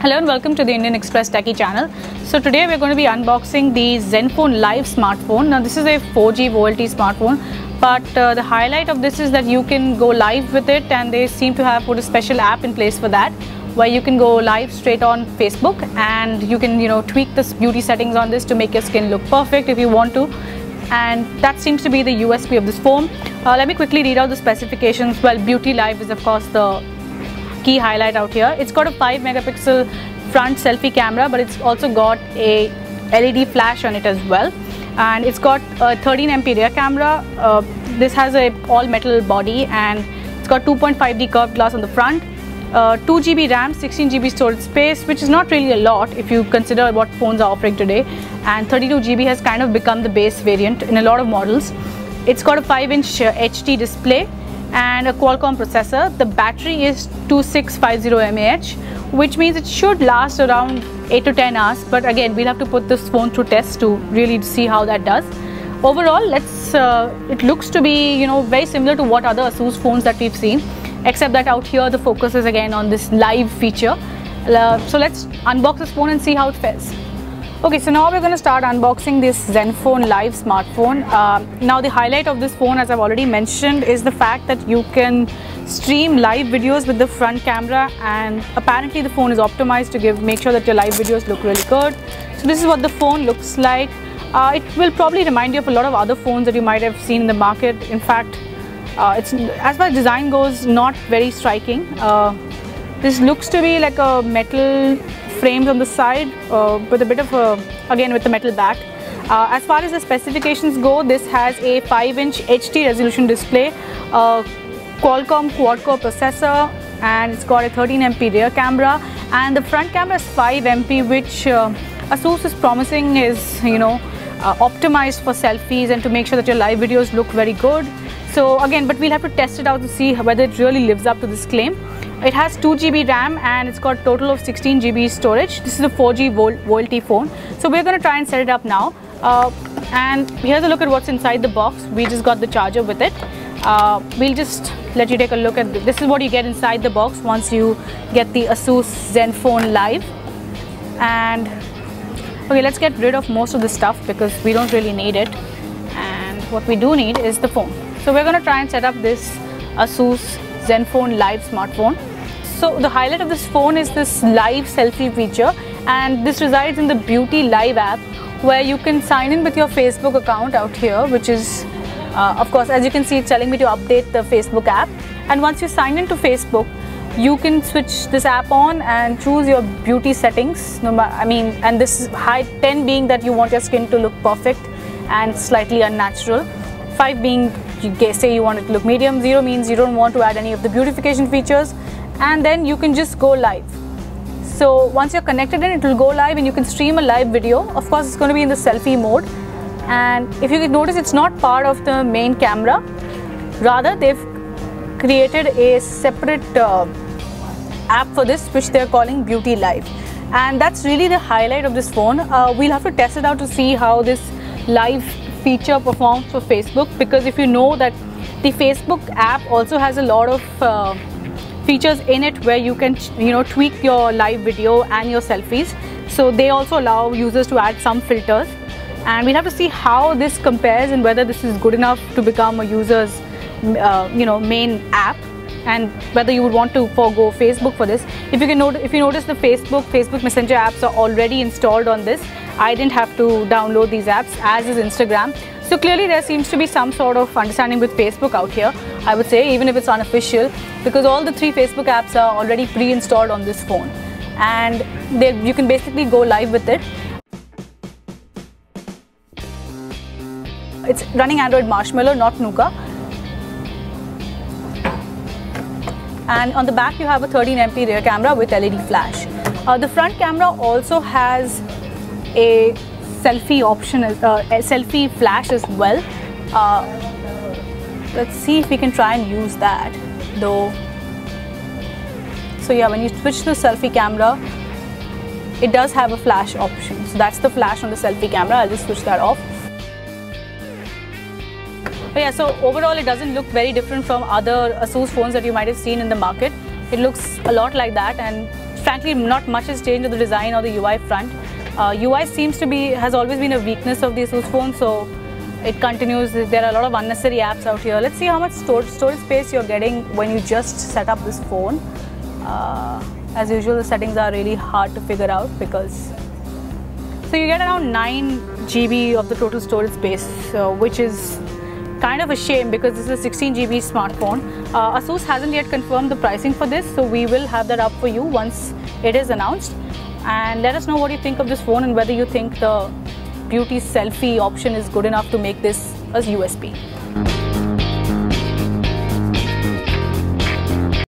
Hello and welcome to the Indian Express Techie channel. So today we're going to be unboxing the Zenfone Live smartphone. Now this is a 4G VoLTE smartphone, but the highlight of this is that you can go live with it, and they seem to have put a special app in place for that, where you can go live straight on Facebook, and you can tweak the beauty settings on this to make your skin look perfect if you want to. And that seems to be the USP of this phone. Let me quickly read out the specifications. Well, Beauty Live is of course the key highlight out here. It's got a 5 megapixel front selfie camera, but it's also got a LED flash on it as well, and it's got a 13 MP rear camera. This has a all metal body, and it's got 2.5D curved glass on the front, 2 GB RAM, 16 GB storage space, which is not really a lot if you consider what phones are offering today, and 32 GB has kind of become the base variant in a lot of models. It's got a 5-inch HD display and a Qualcomm processor. The battery is 2650 mAh, which means it should last around 8 to 10 hours, but again we'll have to put this phone through tests to really see how that does. Overall, it looks to be very similar to what other ASUS phones that we've seen, except that out here the focus is again on this live feature. So let's unbox this phone and see how it fares. Okay, so now we're going to start unboxing this Zenfone Live smartphone. Now the highlight of this phone, as I've already mentioned, is the fact that you can stream live videos with the front camera, and apparently the phone is optimized to make sure that your live videos look really good. So this is what the phone looks like. It will probably remind you of a lot of other phones that you might have seen in the market. In fact, it's, as far as design goes, not very striking. This looks to be like a metal frames on the side with a bit of again with the metal back. As far as the specifications go, this has a 5-inch HD resolution display, Qualcomm quad-core processor, and it's got a 13 MP rear camera, and the front camera is 5 MP, which ASUS is promising is optimized for selfies and to make sure that your live videos look very good. So again, but we'll have to test it out to see whether it really lives up to this claim. It has 2 GB RAM and it's got a total of 16 GB storage. This is a 4G VoLTE phone. So we're going to try and set it up now. And here's a look at what's inside the box. We just got the charger with it. We'll just let you take a look at this is what you get inside the box once you get the ASUS Zenfone Live. And okay, let's get rid of most of the stuff because we don't really need it. And what we do need is the phone. So we're going to try and set up this ASUS Zenfone Live smartphone. So the highlight of this phone is this live selfie feature, and this resides in the Beauty Live app, where you can sign in with your Facebook account out here, which is of course, as you can see, it's telling me to update the Facebook app. And once you sign into Facebook, you can switch this app on and choose your beauty settings. And this is high 10 being that you want your skin to look perfect and slightly unnatural, 5 being say you want it to look medium, 0 means you don't want to add any of the beautification features, and then you can just go live. So once you're connected in, it will go live and you can stream a live video. Of course, it's going to be in the selfie mode, and if you can notice, it's not part of the main camera. Rather, they've created a separate app for this, which they're calling Beauty Live, and that's really the highlight of this phone. We'll have to test it out to see how this live feature performs for Facebook, because if you know that the Facebook app also has a lot of features in it where you can tweak your live video and your selfies. So they also allow users to add some filters, and we'll have to see how this compares and whether this is good enough to become a user's main app, and whether you would want to forego Facebook for this. If you notice, the Facebook Messenger apps are already installed on this. I didn't have to download these apps, as is Instagram. So clearly there seems to be some sort of understanding with Facebook out here, I would say, even if it's unofficial, because all the 3 Facebook apps are already pre-installed on this phone, and you can basically go live with it. It's running Android Marshmallow, not Nuka. And on the back you have a 13 MP rear camera with LED flash. The front camera also has a selfie option, a selfie flash as well. Let's see if we can try and use that though. So yeah, when you switch to the selfie camera, it does have a flash option. So that's the flash on the selfie camera. I'll just switch that off. But yeah, so overall it doesn't look very different from other ASUS phones that you might have seen in the market. It looks a lot like that, and frankly, not much has changed on the design or the UI front. UI has always been a weakness of the ASUS phone, so it continues. There are a lot of unnecessary apps out here. Let's see how much storage space you're getting when you just set up this phone. As usual, the settings are really hard to figure out because... So you get around 9 GB of the total storage space, which is kind of a shame because this is a 16 GB smartphone. ASUS hasn't yet confirmed the pricing for this, so we will have that up for you once it is announced. And let us know what you think of this phone and whether you think the beauty selfie option is good enough to make this a USP.